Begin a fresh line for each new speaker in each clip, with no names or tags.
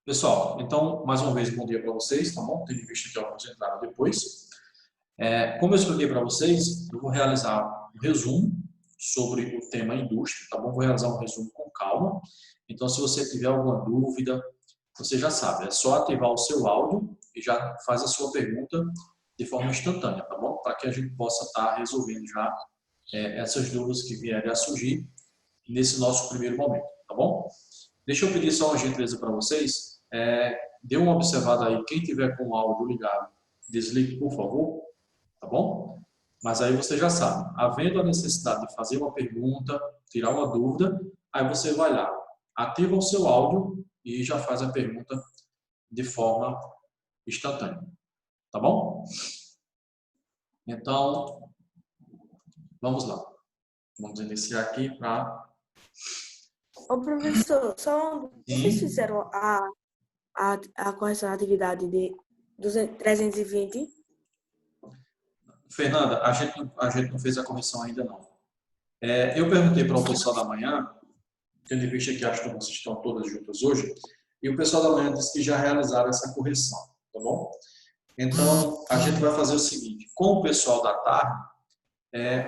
Pessoal, então, mais uma vez, bom dia para vocês, tá bom? Tendo em vista que alguns entraram depois. Como eu expliquei para vocês, eu vou realizar um resumo sobre o tema indústria, tá bom? Vou realizar um resumo com calma. Então, se você tiver alguma dúvida, você já sabe, é só ativar o seu áudio e já faz a sua pergunta de forma instantânea, tá bom? Para que a gente possa estar resolvendo já essas dúvidas que vierem a surgir nesse nosso primeiro momento, tá bom? Deixa eu pedir só uma gentileza para vocês. Dê uma observada aí. Quem tiver com o áudio ligado, desligue, por favor. Tá bom? Mas aí você já sabe. Havendo a necessidade de fazer uma pergunta, tirar uma dúvida, aí você vai lá, ativa o seu áudio e já faz a pergunta de forma instantânea. Tá bom? Então, vamos lá. Vamos iniciar aqui para...
Ô, professor, vocês
Sim.
fizeram a correção da atividade de 320?
Fernanda, a gente não fez a correção ainda não. Eu perguntei para o pessoal da manhã, tendo em vista que as turmas estão todas juntas hoje, e o pessoal da manhã disse que já realizaram essa correção, tá bom? Então, a gente vai fazer o seguinte, com o pessoal da tarde,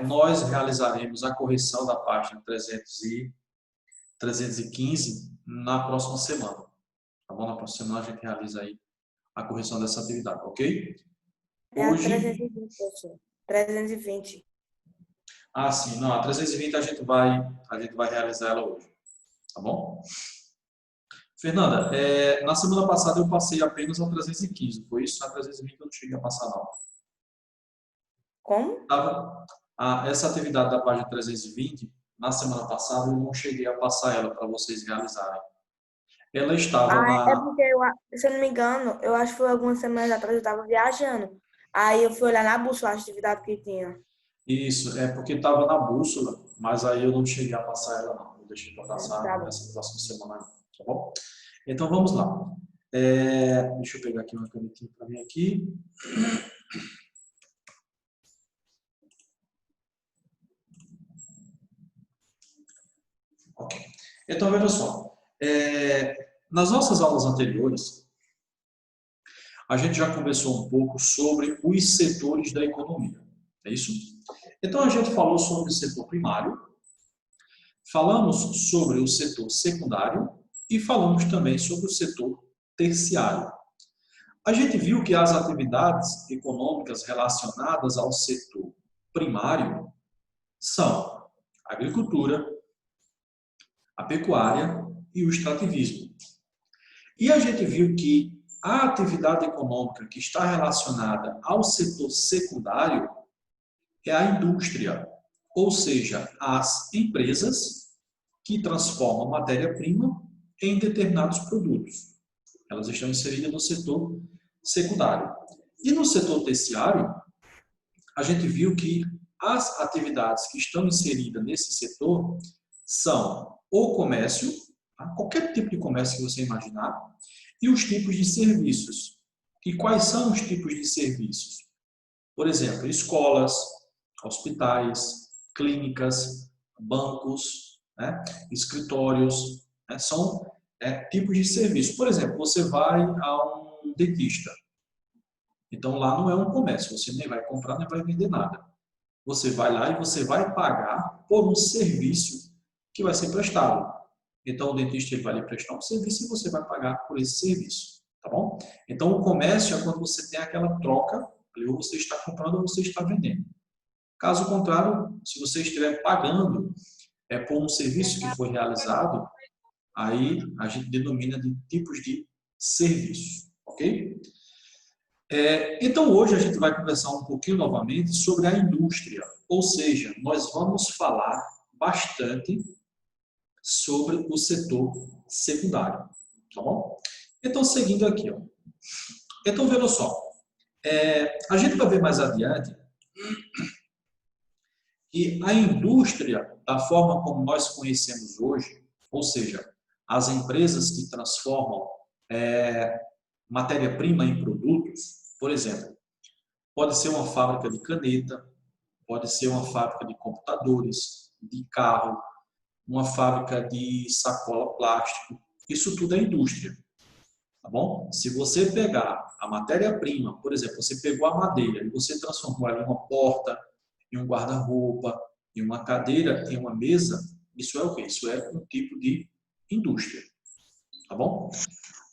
nós realizaremos a correção da página 315 na próxima semana, tá bom? Na próxima semana a gente realiza aí a correção dessa atividade, ok?
É a
Hoje...
320, professor. 320.
Ah, sim, não, a 320 a gente vai realizar ela hoje, tá bom? Fernanda, na semana passada eu passei apenas a 315, foi isso? A 320 eu não cheguei a passar, não.
Como?
Essa atividade da página 320, na semana passada eu não cheguei a passar ela para vocês realizarem. Ela estava
É
na...
porque, se eu não me engano, eu acho que foi algumas semanas atrás, eu estava viajando. Aí eu fui olhar na bússola a atividade que tinha.
Isso, é porque estava na bússola, mas aí eu não cheguei a passar ela, não. Eu deixei para
Tá
passar
bom.
nessa próxima semana, tá bom? Então vamos lá. Deixa eu pegar aqui uma canetinha para mim aqui. Ok. Então, veja só. Nas nossas aulas anteriores, a gente já conversou um pouco sobre os setores da economia. É isso? Então, a gente falou sobre o setor primário, falamos sobre o setor secundário e falamos também sobre o setor terciário. A gente viu que as atividades econômicas relacionadas ao setor primário são a agricultura, a pecuária e o extrativismo. E a gente viu que a atividade econômica que está relacionada ao setor secundário é a indústria, ou seja, as empresas que transformam matéria-prima em determinados produtos. Elas estão inseridas no setor secundário. E no setor terciário, a gente viu que as atividades que estão inseridas nesse setor são o comércio, tá? Qualquer tipo de comércio que você imaginar, e os tipos de serviços. E quais são os tipos de serviços? Por exemplo, escolas, hospitais, clínicas, bancos, né? Escritórios, né? São tipos de serviço. Por exemplo, você vai a um dentista. Então, lá não é um comércio, você nem vai comprar, nem vai vender nada. Você vai lá e você vai pagar por um serviço que vai ser prestado. Então, o dentista ele vai lhe prestar um serviço e você vai pagar por esse serviço, tá bom? Então, o comércio é quando você tem aquela troca, ou você está comprando ou você está vendendo. Caso contrário, se você estiver pagando por um serviço que foi realizado, aí a gente denomina de tipos de serviços, ok? Então, hoje a gente vai conversar um pouquinho novamente sobre a indústria, ou seja, nós vamos falar bastante sobre o setor secundário, tá bom? Então, seguindo aqui, ó. Então, veja só, a gente vai ver mais adiante que a indústria, da forma como nós conhecemos hoje, ou seja, as empresas que transformam matéria-prima em produtos, por exemplo, pode ser uma fábrica de caneta, pode ser uma fábrica de computadores, de carro, uma fábrica de sacola plástico. Isso tudo é indústria. tá bom? Se você pegar a matéria-prima, por exemplo, você pegou a madeira e você transformou ela em uma porta, em um guarda-roupa, em uma cadeira, em uma mesa, isso é o quê? Isso é um tipo de indústria, tá bom?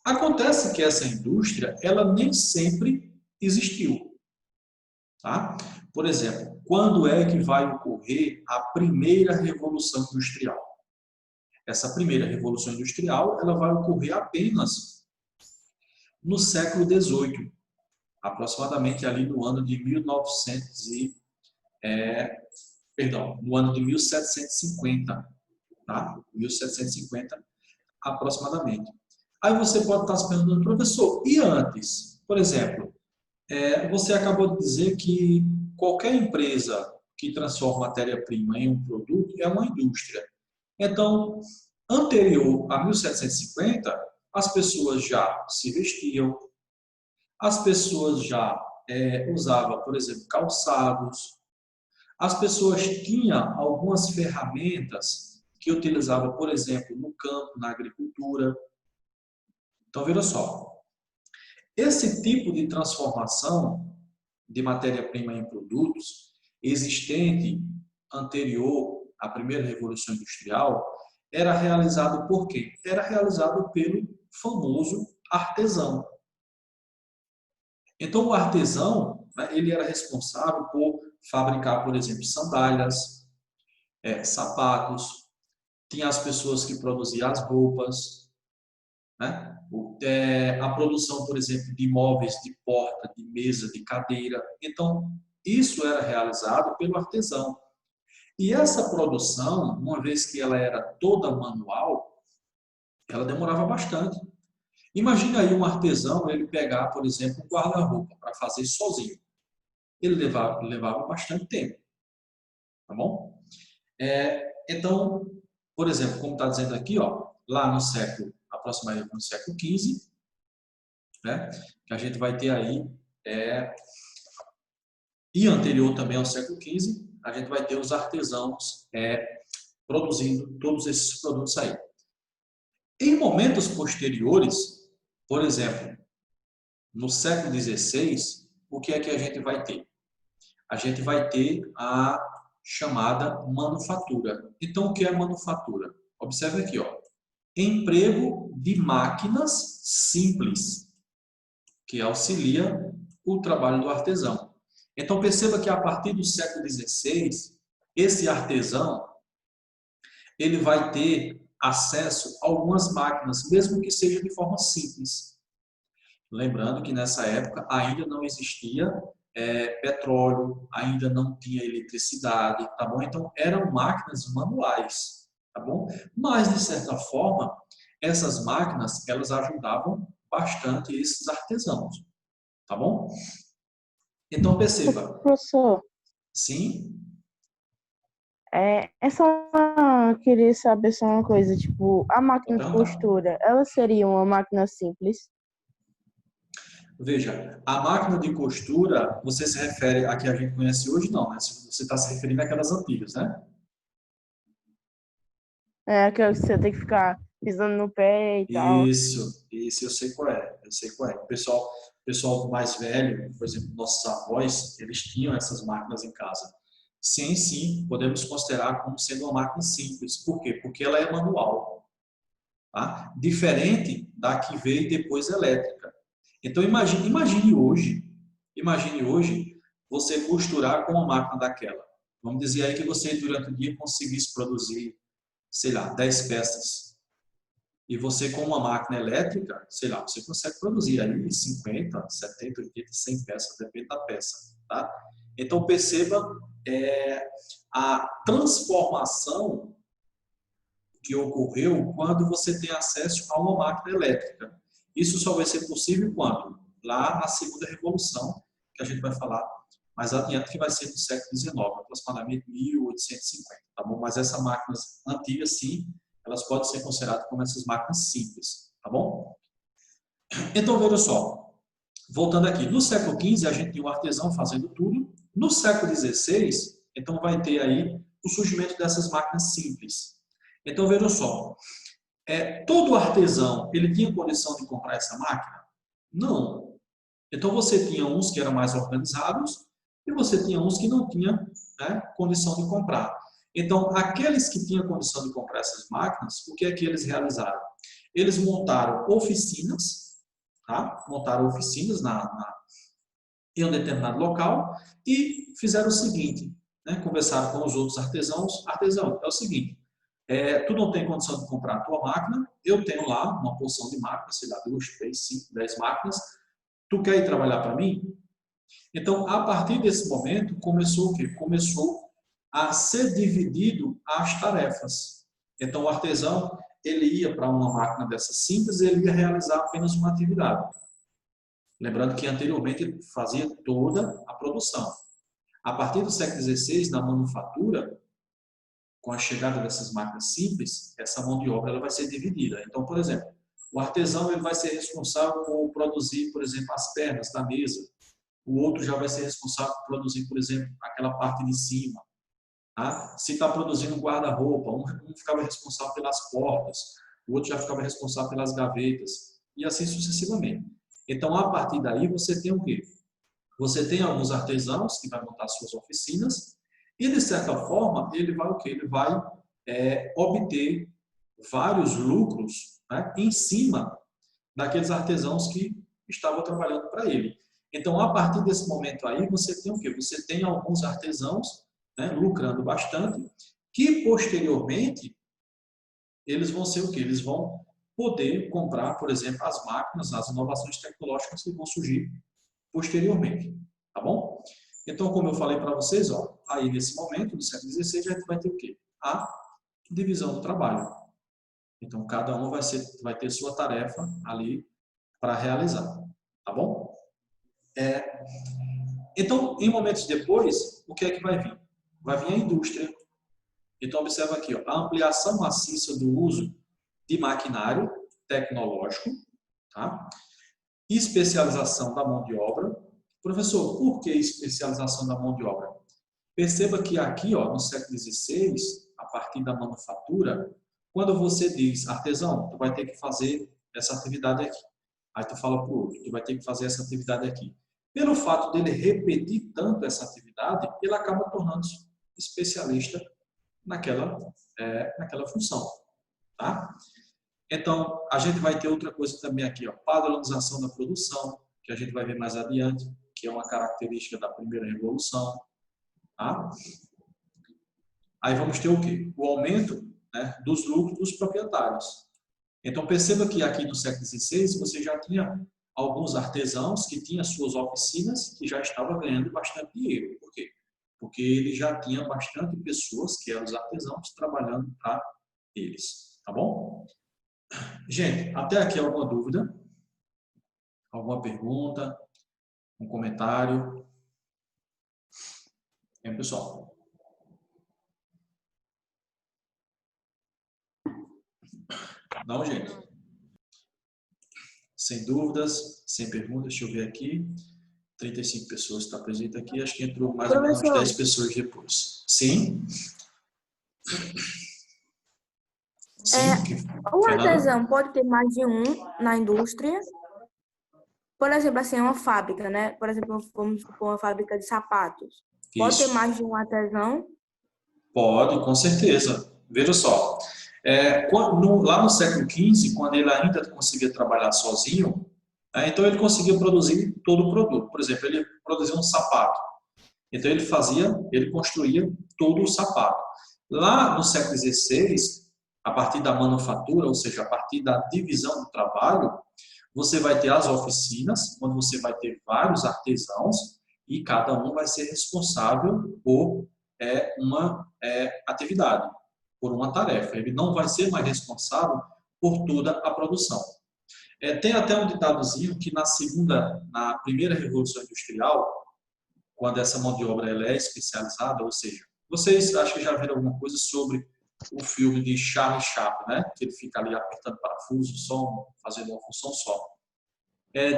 Acontece que essa indústria, ela nem sempre existiu, tá? Por exemplo, quando é que vai ocorrer a primeira revolução industrial? Essa primeira revolução industrial, ela vai ocorrer apenas no século XVIII, aproximadamente ali no ano de 1900 no ano de 1750, tá? 1750 aproximadamente. Aí você pode estar se perguntando, professor, e antes? Por exemplo, você acabou de dizer que qualquer empresa que transforma matéria-prima em um produto é uma indústria. Então, anterior a 1750, as pessoas já se vestiam, as pessoas já usavam, por exemplo, calçados, as pessoas tinham algumas ferramentas que utilizavam, por exemplo, no campo, na agricultura. Então, veja só, esse tipo de transformação de matéria-prima em produtos existente anterior à primeira revolução industrial era realizado por quê? Era realizado pelo famoso artesão. Então, o artesão, né, ele era responsável por fabricar, por exemplo, sandálias, sapatos, tinha as pessoas que produziam as roupas, né? A produção, por exemplo, de móveis, de porta, de mesa, de cadeira. Então, isso era realizado pelo artesão. E essa produção, uma vez que ela era toda manual, ela demorava bastante. Imagina aí um artesão, ele pegar, por exemplo, um guarda-roupa para fazer sozinho. Ele levava bastante tempo, tá bom? Então, por exemplo, como está dizendo aqui, ó, lá no século, aproximadamente no século XV, né, que a gente vai ter aí, e anterior também ao século XV, a gente vai ter os artesãos produzindo todos esses produtos aí. Em momentos posteriores, por exemplo, no século XVI, o que é que a gente vai ter? A gente vai ter a chamada manufatura. Então, o que é manufatura? Observe aqui, ó. Emprego de máquinas simples, que auxilia o trabalho do artesão. Então, perceba que a partir do século XVI, esse artesão ele vai ter acesso a algumas máquinas, mesmo que seja de forma simples. Lembrando que nessa época ainda não existia petróleo, ainda não tinha eletricidade, tá bom? Então eram máquinas manuais, tá bom? Mas de certa forma essas máquinas elas ajudavam bastante esses artesãos, tá bom? Então perceba,
Professor,
sim,
queria saber só uma coisa, tipo, a
pode
máquina de
perguntar.
costura, ela seria uma máquina simples?
Veja, a máquina de costura, você se refere a que a gente conhece hoje, não, né? Você está se referindo àquelas antigas, né?
É aquela que você tem que ficar pisando no pé e tal.
Isso, eu sei qual é, eu sei qual é. O pessoal mais velho, por exemplo, nossos avós, eles tinham essas máquinas em casa. Sim, podemos considerar como sendo uma máquina simples. Por quê? Porque ela é manual, tá? Diferente da que veio depois elétrica. Então imagine hoje você costurar com uma máquina daquela. Vamos dizer aí que você durante o dia conseguisse produzir, sei lá, 10 peças. E você com uma máquina elétrica, sei lá, você consegue produzir aí 50, 70, 80, 100 peças, depende da peça, tá? Então perceba a transformação que ocorreu quando você tem acesso a uma máquina elétrica. Isso só vai ser possível quando? Lá na segunda revolução, que a gente vai falar mais adiante, que vai ser no século XIX, aproximadamente 1850, tá bom? Mas essas máquinas antigas, sim, elas podem ser consideradas como essas máquinas simples, tá bom? Então, veja só, voltando aqui, no século XV a gente tem o artesão fazendo tudo, no século XVI, então vai ter aí o surgimento dessas máquinas simples. Então, veja só, Todo artesão, ele tinha condição de comprar essa máquina? Não. Então, você tinha uns que eram mais organizados e você tinha uns que não tinham, né, condição de comprar. Então, aqueles que tinham condição de comprar essas máquinas, o que é que eles realizaram? Eles montaram oficinas, tá? Montaram oficinas em um determinado local e fizeram o seguinte, né? Conversaram com os outros artesãos. Artesão, é o seguinte, tu não tem condição de comprar a tua máquina, eu tenho lá uma porção de máquinas, sei lá, 2, 3, 5, 10 máquinas, tu quer ir trabalhar para mim? Então, a partir desse momento, começou o quê? Começou a ser dividido as tarefas. Então, o artesão, ele ia para uma máquina dessas simples, ele ia realizar apenas uma atividade. Lembrando que anteriormente ele fazia toda a produção. A partir do século XVI, na manufatura, com a chegada dessas máquinas simples, essa mão de obra ela vai ser dividida. Então, por exemplo, o artesão ele vai ser responsável por produzir, por exemplo, as pernas da mesa. O outro já vai ser responsável por produzir, por exemplo, aquela parte de cima. Tá? Se está produzindo um guarda-roupa, um ficava responsável pelas portas, o outro já ficava responsável pelas gavetas, e assim sucessivamente. Então, a partir daí, você tem o quê? Você tem alguns artesãos que vão montar suas oficinas, e, de certa forma, ele vai o quê? Ele vai obter vários lucros, né, em cima daqueles artesãos que estavam trabalhando para ele. Então, a partir desse momento aí, você tem o quê? Você tem alguns artesãos, né, lucrando bastante, que posteriormente eles vão ser o quê? Eles vão poder comprar, por exemplo, as máquinas, as inovações tecnológicas que vão surgir posteriormente, tá bom? Então, como eu falei para vocês, ó, aí nesse momento, no século XVI, a gente vai ter o quê? A divisão do trabalho. Então, cada um vai ter sua tarefa ali para realizar, tá bom? Então, em momentos depois, o que é que vai vir? Vai vir a indústria. Então, observa aqui, ó, a ampliação maciça do uso de maquinário tecnológico, tá? Especialização da mão de obra. Professor, por que especialização da mão de obra? Perceba que aqui, ó, no século XVI, a partir da manufatura, quando você diz, artesão, tu vai ter que fazer essa atividade aqui. Aí tu fala para o outro, tu vai ter que fazer essa atividade aqui. Pelo fato dele repetir tanto essa atividade, ele acaba tornando-se especialista naquela função. Tá? Então, a gente vai ter outra coisa também aqui, ó, padronização da produção, que a gente vai ver mais adiante, que é uma característica da primeira revolução. Tá? Aí vamos ter o quê? O aumento, né, dos lucros dos proprietários. Então, perceba que aqui no século XVI você já tinha alguns artesãos que tinham suas oficinas que já estavam ganhando bastante dinheiro. Por quê? Porque ele já tinha bastante pessoas, que eram os artesãos, trabalhando para eles. Tá bom? Gente, até aqui alguma dúvida? Alguma pergunta? Um comentário? Pessoal? Não, gente? Sem dúvidas, sem perguntas, deixa eu ver aqui. 35 pessoas estão presentes aqui, acho que entrou mais ou menos 10 pessoas depois. Sim?
O artesão pode ter mais de um na indústria? Por exemplo, assim, uma fábrica, né? Por exemplo, vamos supor uma fábrica de sapatos. Pode ter mais de um artesão?
Pode, com certeza. Veja só, lá no século XV, quando ele ainda conseguia trabalhar sozinho, então ele conseguia produzir todo o produto. Por exemplo, ele produzia um sapato. Então ele construía todo o sapato. Lá no século XVI, a partir da manufatura, ou seja, a partir da divisão do trabalho, você vai ter as oficinas, onde você vai ter vários artesãos e cada um vai ser responsável por uma atividade, por uma tarefa. Ele não vai ser mais responsável por toda a produção. Tem até um ditadozinho que na primeira Revolução Industrial, quando essa mão de obra ela é especializada, ou seja, vocês acho que já viram alguma coisa sobre o filme de Charlie Chaplin, né? Que ele fica ali apertando parafuso, só fazendo uma função só.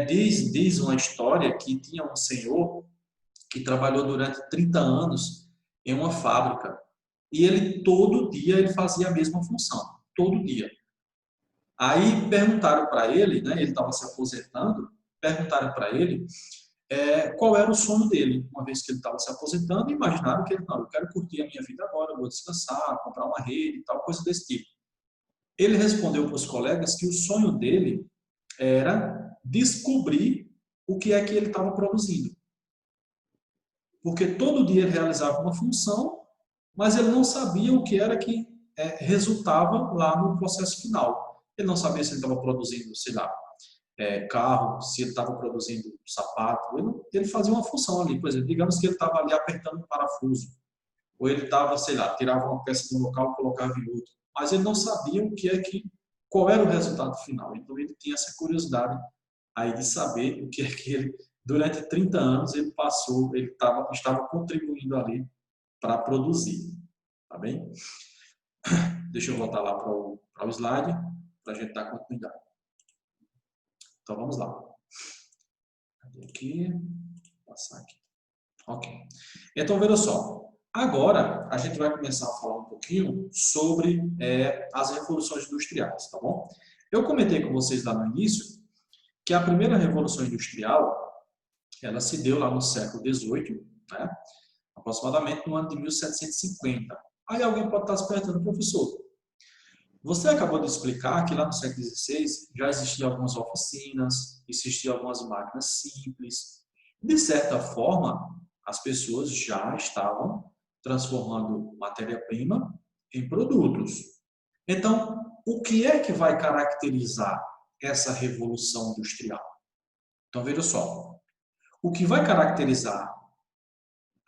Diz uma história que tinha um senhor que trabalhou durante 30 anos em uma fábrica e ele todo dia ele fazia a mesma função, todo dia. Aí perguntaram para ele, né, ele estava se aposentando, perguntaram para ele qual era o sonho dele, uma vez que ele estava se aposentando, e imaginaram que ele, não, eu quero curtir a minha vida agora, eu vou descansar, comprar uma rede e tal, coisa desse tipo. Ele respondeu para os colegas que o sonho dele era descobrir o que é que ele estava produzindo. Porque todo dia ele realizava uma função, mas ele não sabia o que era que resultava lá no processo final. Ele não sabia se ele estava produzindo, sei lá, carro, se ele estava produzindo sapato. Ele fazia uma função ali, por exemplo, digamos que ele estava ali apertando um parafuso, ou ele estava, sei lá, tirava uma peça de um local e colocava em outro. Mas ele não sabia o que é que, qual era o resultado final. Então ele tinha essa curiosidade aí de saber o que é que ele, durante 30 anos, ele passou, ele estava contribuindo ali para produzir. Tá bem? Deixa eu voltar lá para o slide, para a gente dar continuidade. Então vamos lá. Cadê aqui? Vou passar aqui. Ok. Então, veja só. Agora, a gente vai começar a falar um pouquinho sobre as revoluções industriais, tá bom? Eu comentei com vocês lá no início que a primeira revolução industrial, ela se deu lá no século XVIII, né? Aproximadamente no ano de 1750. Aí alguém pode estar se perguntando, professor, você acabou de explicar que lá no século XVI já existiam algumas oficinas, existiam algumas máquinas simples. De certa forma, as pessoas já estavam transformando matéria-prima em produtos. Então, o que é que vai caracterizar essa revolução industrial? Então, veja só. O que vai caracterizar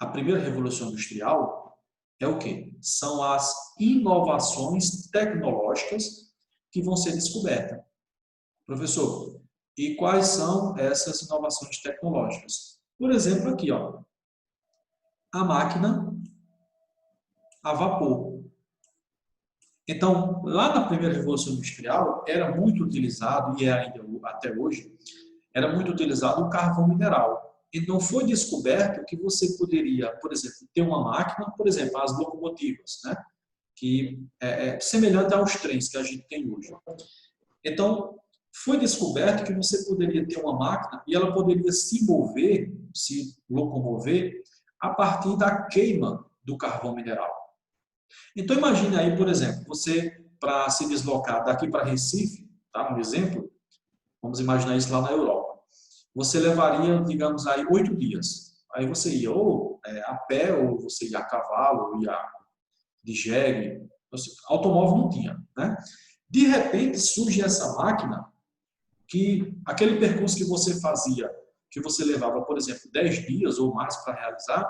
a primeira revolução industrial é o quê? São as inovações tecnológicas que vão ser descobertas. Professor, e quais são essas inovações tecnológicas? Por exemplo, aqui, ó, a máquina a vapor. Então, lá na primeira revolução industrial, era muito utilizado, e é ainda até hoje, era muito utilizado o carvão mineral. Então, foi descoberto que você poderia, por exemplo, ter uma máquina, por exemplo, as locomotivas, né? Que é semelhante aos trens que a gente tem hoje. Então, foi descoberto que você poderia ter uma máquina e ela poderia se mover, se locomover, a partir da queima do carvão mineral. Então, imagine aí, por exemplo, você, para se deslocar daqui para Recife, tá? Um exemplo, vamos imaginar isso lá na Europa. Você levaria, digamos aí, 8 dias. Aí você ia ou a pé, ou você ia a cavalo, ou ia de jegue. Automóvel não tinha, né? De repente surge essa máquina que aquele percurso que você fazia, que você levava, por exemplo, 10 dias ou mais para realizar,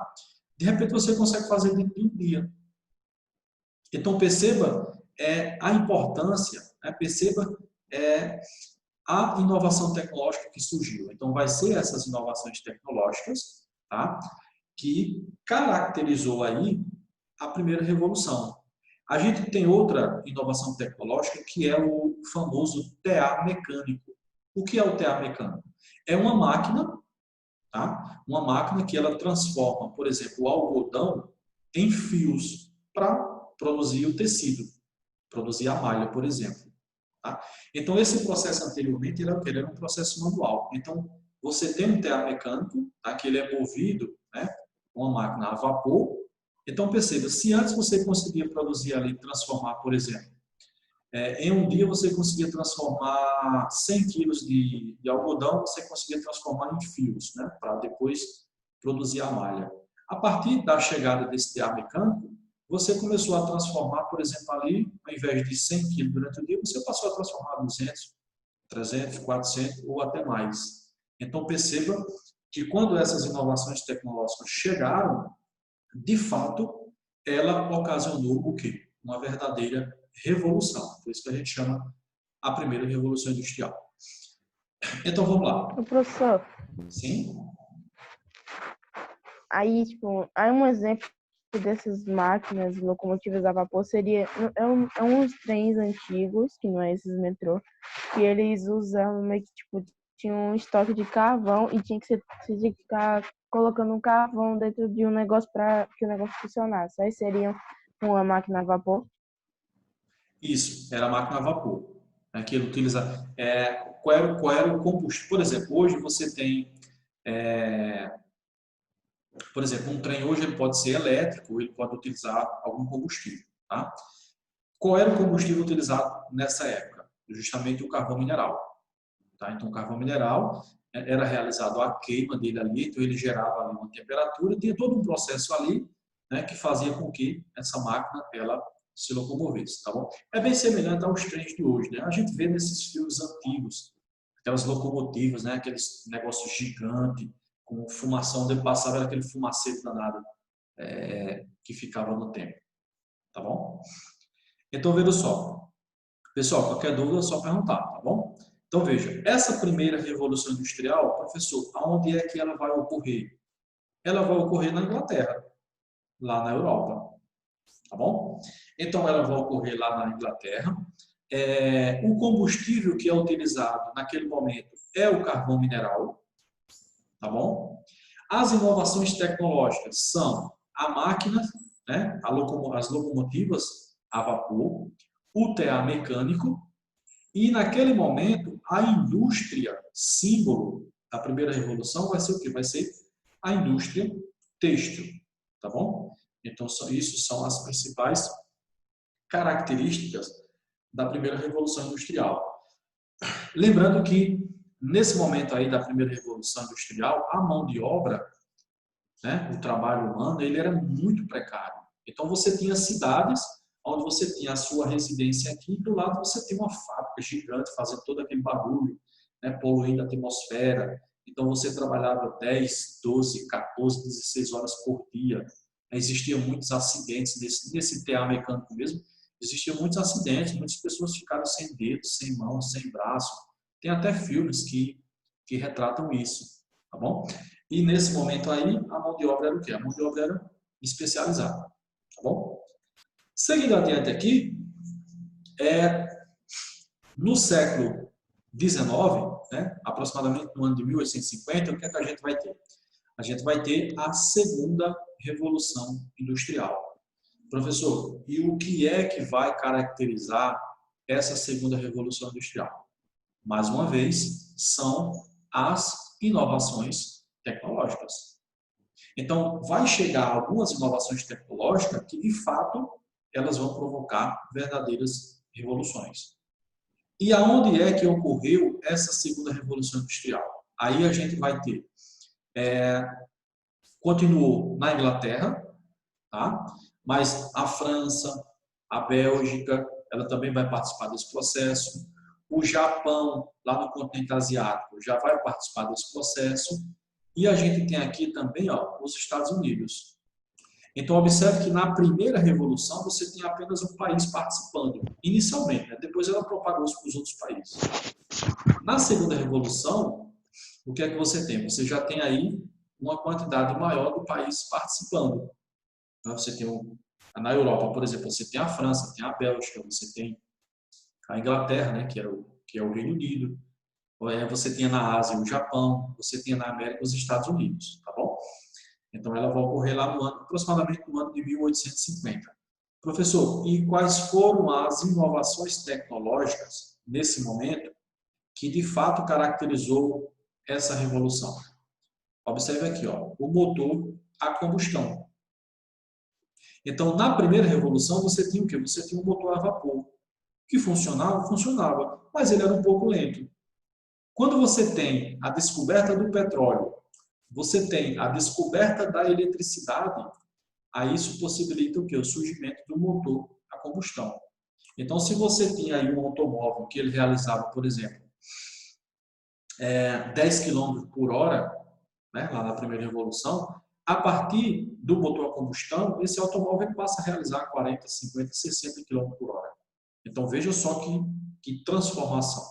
de repente você consegue fazer dentro de um dia. Então perceba a importância, né? Perceba a inovação tecnológica que surgiu. Então vai ser essas inovações tecnológicas, tá? Que caracterizou aí a primeira revolução. A gente tem outra inovação tecnológica que é o famoso TA mecânico. O que é o TA mecânico? É uma máquina, tá? Uma máquina que ela transforma, por exemplo, o algodão em fios para produzir o tecido, produzir a malha, por exemplo. Tá? Então, esse processo anteriormente ele era um processo manual. Então, você tem um TA mecânico, tá? Que ele é movido, né? Uma máquina a vapor. Então, perceba, se antes você conseguia produzir ali, transformar, por exemplo, em um dia você conseguia transformar 100 quilos de algodão, você conseguia transformar em fios, né? Para depois produzir a malha. A partir da chegada desse TA mecânico, você começou a transformar, por exemplo, ali, ao invés de 100 quilos durante o dia, você passou a transformar 200, 300, 400 ou até mais. Então, perceba que quando essas inovações tecnológicas chegaram, de fato, ela ocasionou o quê? Uma verdadeira revolução. Por isso que a gente chama a primeira revolução industrial. Então, vamos lá.
Ô, professor,
Sim?
aí, tipo, aí um exemplo dessas máquinas locomotivas a vapor seria uns trens antigos, que não é esses metrô, que eles usavam meio que, tipo, tinha um estoque de carvão e tinha que você tinha que ficar colocando um carvão dentro de um negócio para que o negócio funcionasse. Aí seria uma máquina a vapor.
Isso, era a máquina a vapor. né, que ele utiliza. Qual era o combustível? Por exemplo, hoje você tem, por exemplo, um trem hoje ele pode ser elétrico, ele pode utilizar algum combustível. Tá? Qual era o combustível utilizado nessa época? Justamente o carvão mineral. Tá? Então, o carvão mineral era realizado a queima dele ali, então ele gerava ali uma temperatura, tinha todo um processo ali, né, que fazia com que essa máquina ela se locomovesse, tá bom? É bem semelhante aos trens de hoje, né? A gente vê nesses filmes antigos, aquelas locomotivas, né, aqueles negócios gigantes, com fumação, onde passava era aquele fumacete danado que ficava no tempo, tá bom? Então, veja só. Pessoal, qualquer dúvida é só perguntar, tá bom? Então, veja, essa primeira revolução industrial, professor, aonde é que ela vai ocorrer? Ela vai ocorrer na Inglaterra, lá na Europa, tá bom? Então, ela vai ocorrer lá na Inglaterra. O combustível que é utilizado naquele momento é o carvão mineral, tá bom? As inovações tecnológicas são a máquina, né, as locomotivas a vapor, o TA mecânico, e naquele momento a indústria símbolo da primeira revolução vai ser o quê? Vai ser a indústria têxtil, tá bom? Então isso são as principais características da primeira revolução industrial. Lembrando que nesse momento aí da primeira revolução industrial, a mão de obra, né, o trabalho humano, ele era muito precário. Então você tinha cidades onde você tinha a sua residência aqui, e do lado você tem uma fábrica gigante fazendo todo aquele barulho, né, poluindo a atmosfera. Então você trabalhava 10, 12, 14, 16 horas por dia. Existiam muitos acidentes nesse TA mecânico mesmo. Existiam muitos acidentes, muitas pessoas ficaram sem dedos, sem mãos, sem braço. Tem até filmes que retratam isso, tá bom? E nesse momento aí, a mão de obra era o quê? A mão de obra era especializada, tá bom? Seguindo adiante aqui, no século XIX, né, aproximadamente no ano de 1850, o que é que a gente vai ter? A gente vai ter a segunda revolução industrial. Professor, e o que é que vai caracterizar essa segunda revolução industrial? Mais uma vez, são as inovações tecnológicas. Então, vai chegar algumas inovações tecnológicas que, de fato, elas vão provocar verdadeiras revoluções. E aonde é que ocorreu essa segunda revolução industrial? Aí a gente vai ter, continuou na Inglaterra, tá? Mas a França, a Bélgica, ela também vai participar desse processo. O Japão, lá no continente asiático, já vai participar desse processo. E a gente tem aqui também, ó, os Estados Unidos. Então, observe que na primeira revolução você tinha apenas um país participando, inicialmente, né? Depois ela propagou-se para os outros países. Na segunda revolução, o que é que você tem? Você já tem aí uma quantidade maior de países participando. Você tem na Europa, por exemplo, você tem a França, tem a Bélgica, você tem a Inglaterra, né, que é o Reino Unido. Você tem na Ásia o Japão, você tem na América os Estados Unidos, tá bom? Então, ela vai ocorrer lá aproximadamente no ano de 1850. Professor, e quais foram as inovações tecnológicas nesse momento que de fato caracterizou essa revolução? Observe aqui, ó, o motor a combustão. Então, na primeira revolução, você tinha o quê? Você tinha um motor a vapor, que funcionava, mas ele era um pouco lento. Quando você tem a descoberta do petróleo, você tem a descoberta da eletricidade, aí isso possibilita o quê? O surgimento do motor a combustão. Então, se você tinha aí um automóvel que ele realizava, por exemplo, 10 km por hora, né, lá na primeira revolução, a partir do motor a combustão, esse automóvel passa a realizar 40, 50, 60 km por hora. Então, veja só que transformação.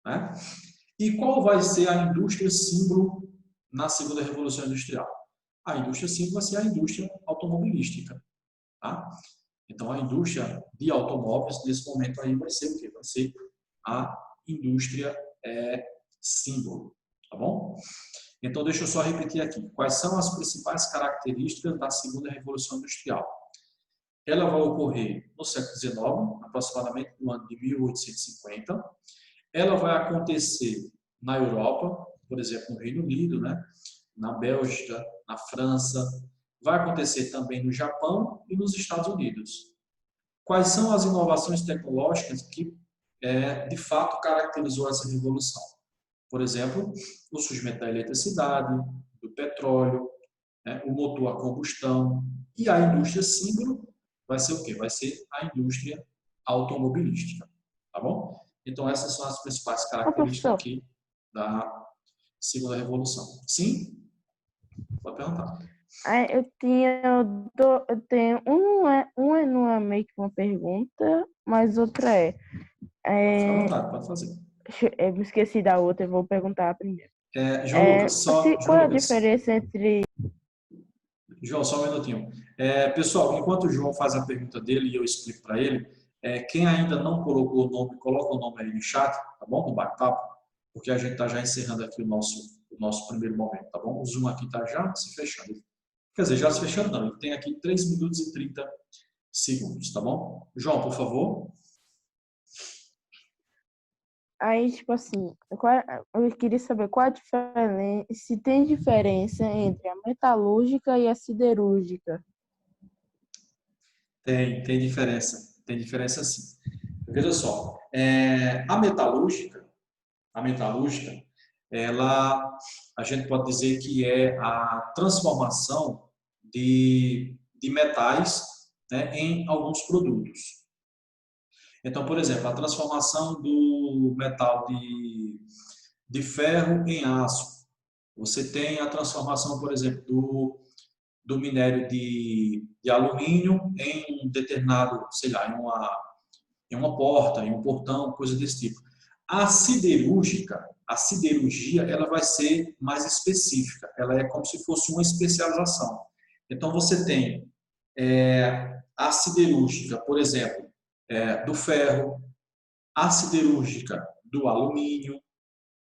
Né? E qual vai ser a indústria símbolo na segunda revolução industrial? A indústria símbolo vai ser a indústria automobilística. Tá? Então, a indústria de automóveis, nesse momento aí, vai ser o quê? Vai ser a indústria símbolo. Tá bom? Então, deixa eu só repetir aqui. Quais são as principais características da segunda revolução industrial? ela vai ocorrer no século XIX, aproximadamente no ano de 1850. Ela vai acontecer na Europa, por exemplo, no Reino Unido, né? Na Bélgica, na França. Vai acontecer também no Japão e nos Estados Unidos. Quais são as inovações tecnológicas que, de fato, caracterizou essa revolução? Por exemplo, o surgimento da eletricidade, do petróleo, né? O motor a combustão e a indústria símbolo vai ser o quê? Vai ser a indústria automobilística, tá bom? Então, essas são as principais características
professor,
aqui da segunda revolução. Sim? Pode perguntar.
eu tenho não é meio que uma pergunta, mas outra
Fica à vontade, pode fazer.
eu me esqueci da outra, eu vou perguntar a primeira.
João Lucas,
Qual é a diferença entre...
João, só um minutinho. Pessoal, enquanto o João faz a pergunta dele e eu explico para ele, quem ainda não colocou o nome, coloca o nome aí no chat, tá bom? No bate-papo, porque a gente está já encerrando aqui o nosso primeiro momento, tá bom? O Zoom aqui está já se fechando. Quer dizer, já se fechando não, ele tem aqui 3 minutos e 30 segundos, tá bom? João, por favor.
Aí, tipo assim, eu queria saber qual a diferença, se tem diferença entre a metalúrgica e a siderúrgica.
Tem diferença. Tem diferença sim. Veja só, a metalúrgica, a gente pode dizer que é a transformação de metais, né, em alguns produtos. Então, por exemplo, a transformação do metal de ferro em aço. Você tem a transformação, por exemplo, do minério de alumínio em um determinado, sei lá, em uma porta, em um portão, coisa desse tipo. A siderurgia, ela vai ser mais específica. Ela é como se fosse uma especialização. Então, você tem a siderúrgica, por exemplo, do ferro, a siderúrgica do alumínio,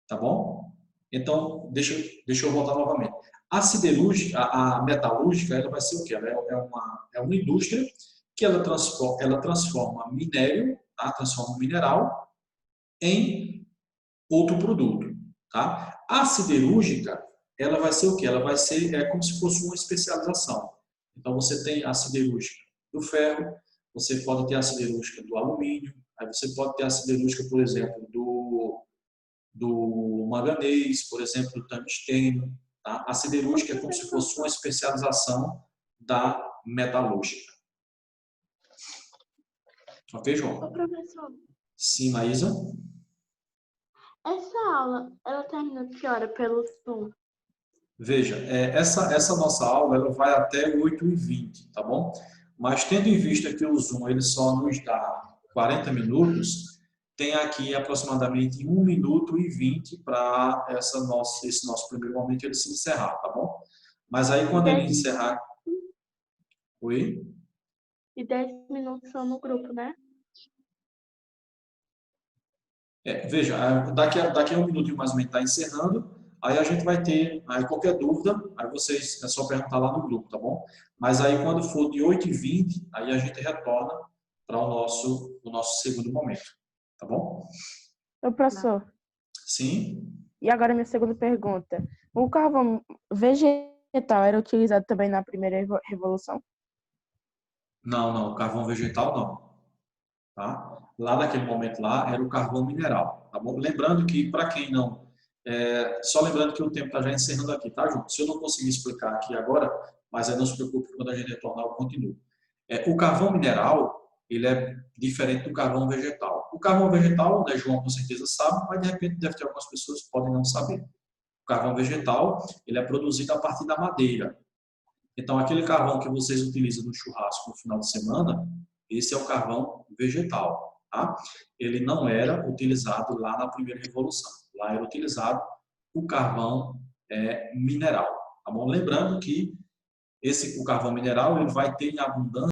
tá bom? Então, deixa eu voltar novamente. A siderúrgica, a metalúrgica, ela vai ser o quê? Ela é uma indústria que ela transforma minério, tá? Transforma um mineral em outro produto, tá? A siderúrgica, ela vai ser o quê? Ela vai ser como se fosse uma especialização. Então, você tem a siderúrgica do ferro, você pode ter a siderúrgica do alumínio, aí você pode ter a siderúrgica, por exemplo, do manganês, por exemplo, do tungstênio. Tá? A siderúrgica é como se fosse uma especialização da metalúrgica. Ok, João?
Ô, professor,
Sim, Maísa?
essa aula, ela termina que hora pelo Zoom?
Veja, essa nossa aula ela vai até 8h20, tá bom? Mas tendo em vista que o Zoom ele só nos dá 40 minutos, tem aqui aproximadamente 1 minuto e 20 para esse nosso primeiro momento ele se encerrar, tá bom? Mas aí quando ele encerrar... Oi?
E 10 minutos são no grupo, né?
Veja, daqui a 1 minuto e mais ou menos está encerrando, aí a gente vai ter, aí qualquer dúvida, aí vocês, é só perguntar lá no grupo, tá bom? Mas aí quando for de 8h20, aí a gente retorna para o nosso segundo momento, tá bom?
Ô, professor,
Sim?
e agora minha segunda pergunta. O carvão vegetal era utilizado também na primeira revolução?
Não, carvão vegetal não. Tá? Lá naquele momento lá era o carvão mineral, tá bom? Lembrando que, para quem não... só lembrando que o tempo está já encerrando aqui, tá, João? Se eu não conseguir explicar aqui agora, mas aí não se preocupe, quando a gente retornar eu continuo. O carvão mineral, ele é diferente do carvão vegetal. O carvão vegetal, né, João com certeza sabe, mas de repente deve ter algumas pessoas que podem não saber. O carvão vegetal, ele é produzido a partir da madeira. Então, aquele carvão que vocês utilizam no churrasco no final de semana, esse é o carvão vegetal, tá? Ele não era utilizado lá na primeira revolução. Lá era utilizado o carvão mineral, tá bom? Lembrando que o carvão mineral ele vai ter em abundância